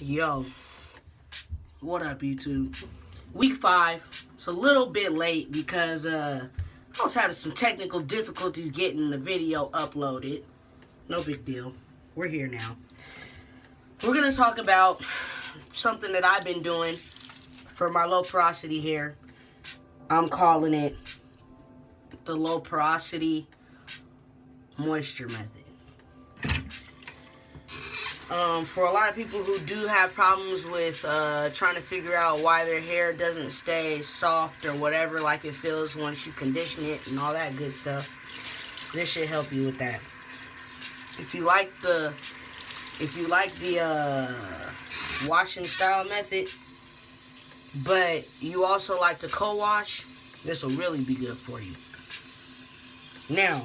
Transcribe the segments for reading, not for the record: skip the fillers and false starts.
Yo, what up, YouTube? Week 5. It's a little bit late because I was having some technical difficulties getting the video uploaded. No big deal. We're here now. We're going to talk about something that I've been doing for my low porosity hair. I'm calling it the low porosity moisture method. For a lot of people who do have problems with trying to figure out why their hair doesn't stay soft or whatever like it feels once you condition it and all that good stuff, this should help you with that. If you like the washing style method, but you also like to co-wash, this will really be good for you. Now,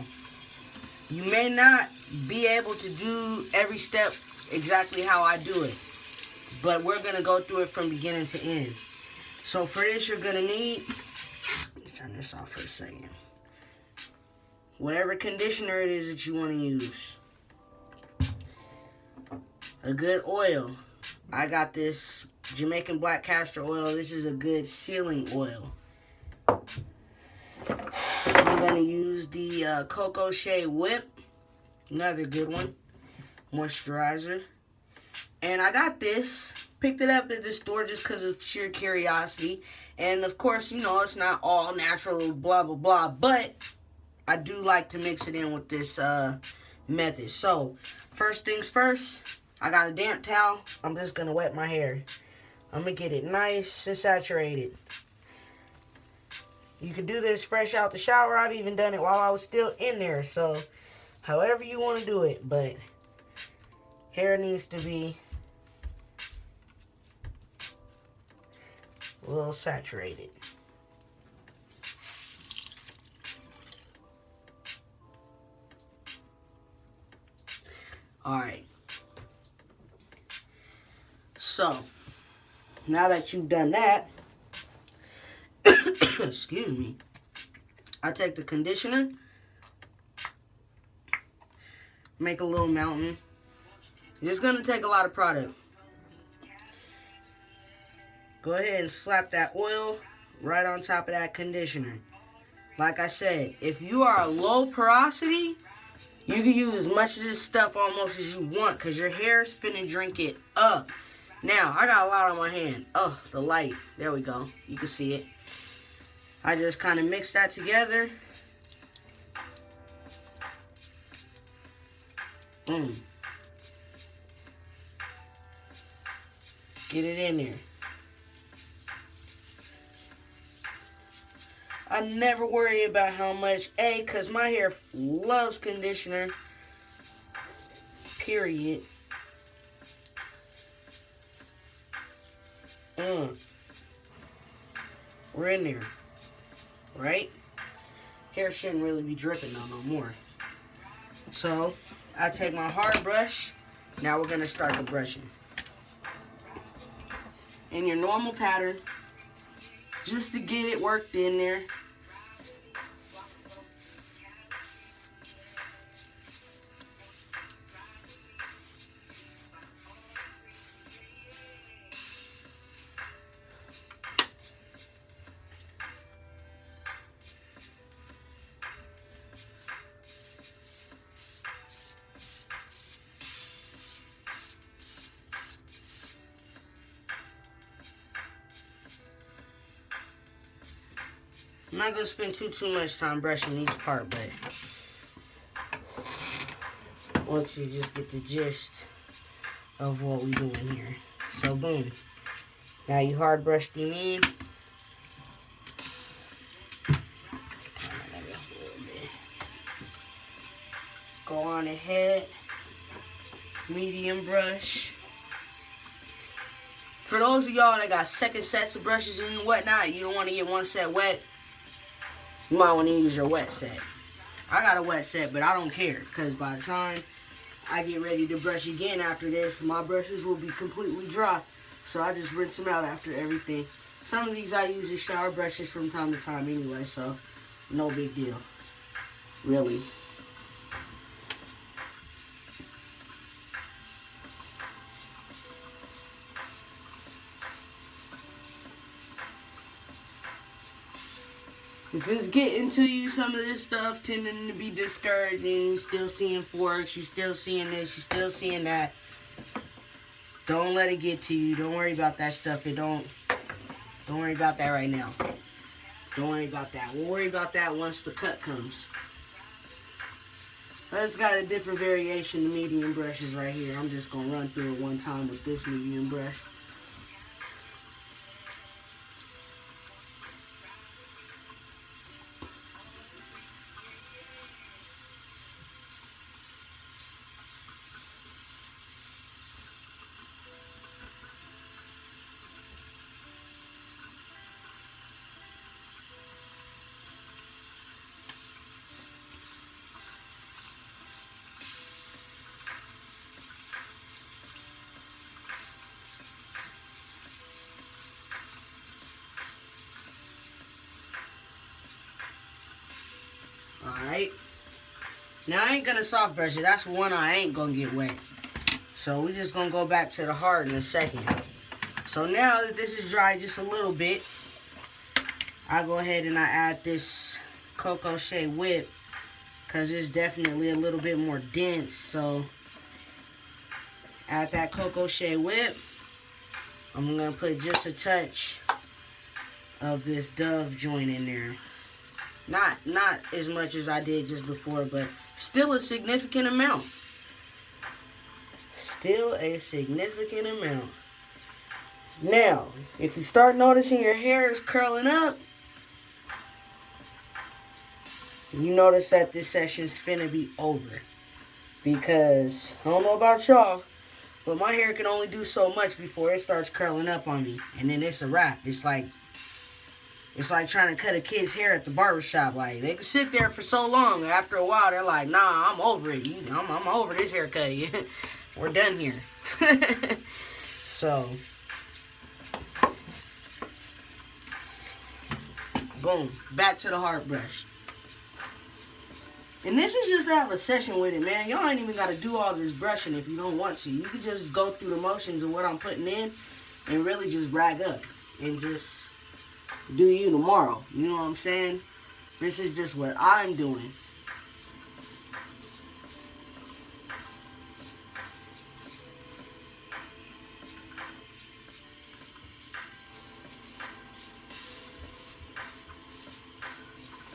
you may not be able to do every step exactly how I do it, but we're going to go through it from beginning to end. So for this, you're going to need, let's turn this off for a second, whatever conditioner it is that you want to use. A good oil. I got this Jamaican black castor oil. This is a good sealing oil. I'm going to use the Cocoa Shea Whip, another good one. Moisturizer. And I got this, picked it up at the store just because of sheer curiosity. And of course, you know, it's not all natural, blah blah blah, but I do like to mix it in with this method. So first things first, I got a damp towel. I'm just gonna wet my hair. I'm gonna get it nice and saturated. You can do this fresh out the shower. I've even done it while I was still in there, so however you want to do it, but hair needs to be a little saturated. Alright. So, now that you've done that, excuse me, I take the conditioner, make a little mountain. It's going to take a lot of product. Go ahead and slap that oil right on top of that conditioner. Like I said, if you are low porosity, you can use as much of this stuff almost as you want because your hair is finna drink it up. Now, I got a lot on my hand. Oh, the light. There we go. You can see it. I just kind of mix that together. Boom. Get it in there. I never worry about how much, because my hair loves conditioner, period. We're in there, right? Hair shouldn't really be dripping no more. So, I take my hard brush. Now we're going to start the brushing. In your normal pattern, just to get it worked in there. I'm not going to spend too much time brushing each part, but once you just get the gist of what we're doing here. So, boom. Now you hard brushed them in. Go on ahead. Medium brush. For those of y'all that got second sets of brushes and whatnot, you don't want to get one set wet, you might want to use your wet set. I got a wet set, but I don't care, because by the time I get ready to brush again after this, my brushes will be completely dry. So I just rinse them out after everything. Some of these I use as shower brushes from time to time anyway, so no big deal. Really. If it's getting to you, some of this stuff tending to be discouraging, you're still seeing forks, you're still seeing this, you're still seeing that, don't let it get to you. Don't worry about that stuff. Don't worry about that right now. Don't worry about that. We'll worry about that once the cut comes. It's got a different variation of medium brushes right here. I'm just going to run through it one time with this medium brush. Alright. Now I ain't going to soft brush it. That's one I ain't going to get wet. So we're just going to go back to the hard in a second. So now that this is dry just a little bit, I go ahead and I add this Cocoa Shea Whip because it's definitely a little bit more dense. So add that Cocoa Shea Whip. I'm going to put just a touch of this Dove joint in there. Not as much as I did just before, but still a significant amount. Still a significant amount. Now, if you start noticing your hair is curling up, you notice that this session's finna be over. Because, I don't know about y'all, but my hair can only do so much before it starts curling up on me. And then it's a wrap. It's like trying to cut a kid's hair at the barbershop. Like, they can sit there for so long. After a while, they're like, nah, I'm over it. I'm over this haircut. We're done here. So, boom. Back to the hard brush. And this is just to have a session with it, man. Y'all ain't even got to do all this brushing if you don't want to. You can just go through the motions of what I'm putting in and really just rag up and just do you tomorrow. You know what I'm saying? This is just what I'm doing.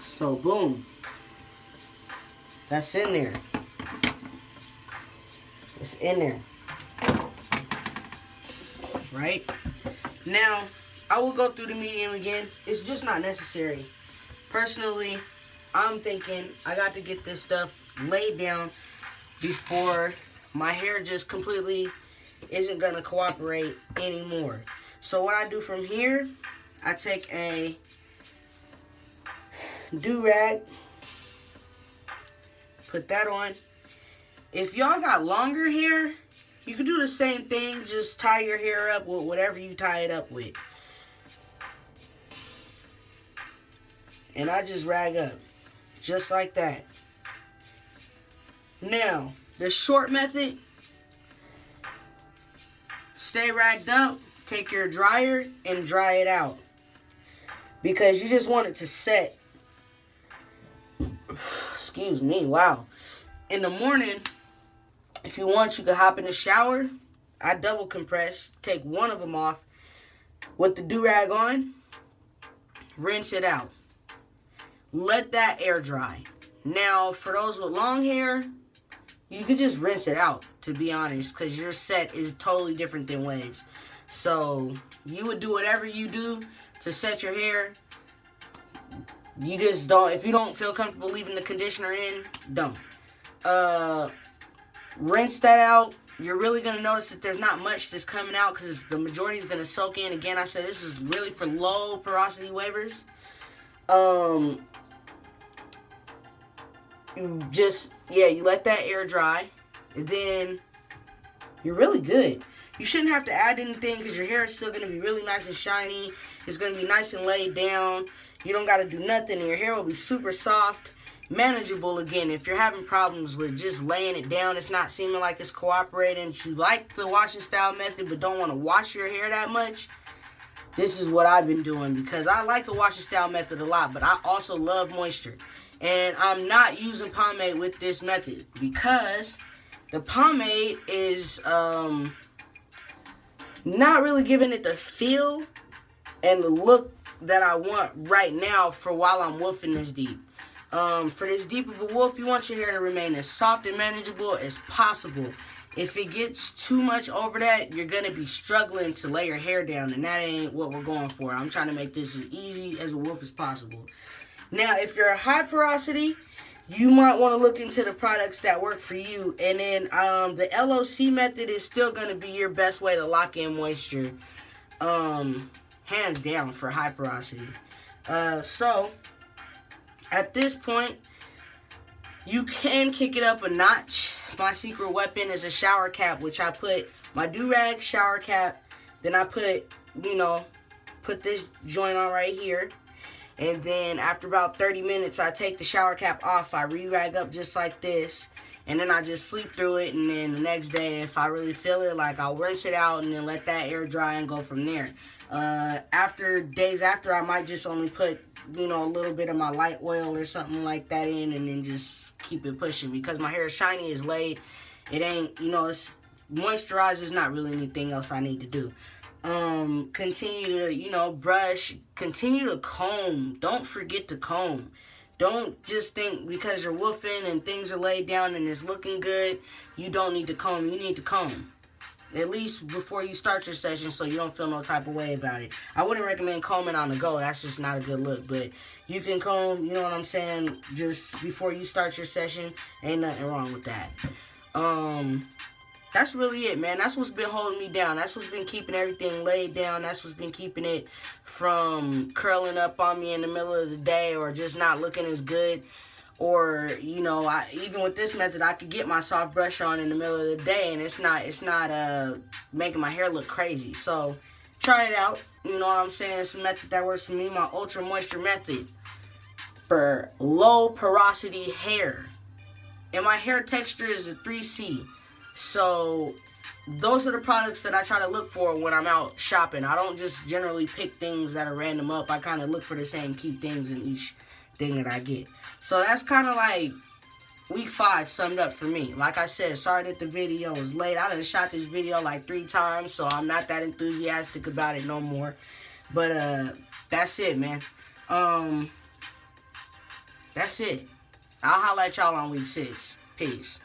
So, boom. That's in there. It's in there. Right? Now, I will go through the medium again. It's just not necessary. Personally, I'm thinking I got to get this stuff laid down before my hair just completely isn't going to cooperate anymore. So what I do from here, I take a do-rag, put that on. If y'all got longer hair, you can do the same thing. Just tie your hair up with whatever you tie it up with. And I just rag up. Just like that. Now, the short method. Stay ragged up. Take your dryer and dry it out. Because you just want it to set. Excuse me, wow. In the morning, if you want, you can hop in the shower. I double compress. Take one of them off with the do-rag on. Rinse it out. Let that air dry. Now, for those with long hair, you could just rinse it out, to be honest, because your set is totally different than waves. So, you would do whatever you do to set your hair. You just don't, if you don't feel comfortable leaving the conditioner in, don't. Rinse that out. You're really going to notice that there's not much that's coming out because the majority is going to soak in. Again, I said this is really for low porosity wavers. You let that air dry, and then you're really good. You shouldn't have to add anything because your hair is still going to be really nice and shiny. It's going to be nice and laid down. You don't got to do nothing, and your hair will be super soft. Manageable again. If you're having problems with just laying it down, it's not seeming like it's cooperating. If you like the washing style method but don't want to wash your hair that much, this is what I've been doing because I like the washing style method a lot, but I also love moisture. And I'm not using pomade with this method because the pomade is not really giving it the feel and the look that I want right now for while I'm woofing this deep. For this deep of a woof, you want your hair to remain as soft and manageable as possible. If it gets too much over that, you're going to be struggling to lay your hair down, and that ain't what we're going for. I'm trying to make this as easy as a woof as possible. Now, if you're a high porosity, you might want to look into the products that work for you. And then the LOC method is still going to be your best way to lock in moisture. Hands down for high porosity. So, at this point, you can kick it up a notch. My secret weapon is a shower cap, which I put my do-rag shower cap. Then I put this joint on right here. And then after about 30 minutes, I take the shower cap off. I re-rag up just like this. And then I just sleep through it. And then the next day, if I really feel it, like I'll rinse it out and then let that air dry and go from there. Days after, I might just only put, a little bit of my light oil or something like that in and then just keep it pushing. Because my hair is shiny, it's laid. It ain't, it's moisturized. There's not really anything else I need to do. Continue to, brush, continue to comb. Don't forget to comb. Don't just think because you're woofing and things are laid down and it's looking good, you don't need to comb. You need to comb. At least before you start your session so you don't feel no type of way about it. I wouldn't recommend combing on the go. That's just not a good look. But you can comb, you know what I'm saying, just before you start your session. Ain't nothing wrong with that. That's really it, man. That's what's been holding me down. That's what's been keeping everything laid down. That's what's been keeping it from curling up on me in the middle of the day or just not looking as good. Or, even with this method, I could get my soft brush on in the middle of the day and it's not making my hair look crazy. So, try it out. You know what I'm saying? It's a method that works for me, my Ultra Moisture method for low porosity hair. And my hair texture is a 3C. So, those are the products that I try to look for when I'm out shopping. I don't just generally pick things that are random up. I kind of look for the same key things in each thing that I get. So, that's kind of like week 5 summed up for me. Like I said, sorry that the video was late. I done shot this video like 3 times, so I'm not that enthusiastic about it no more. But, that's it, man. That's it. I'll holla at y'all on week 6. Peace.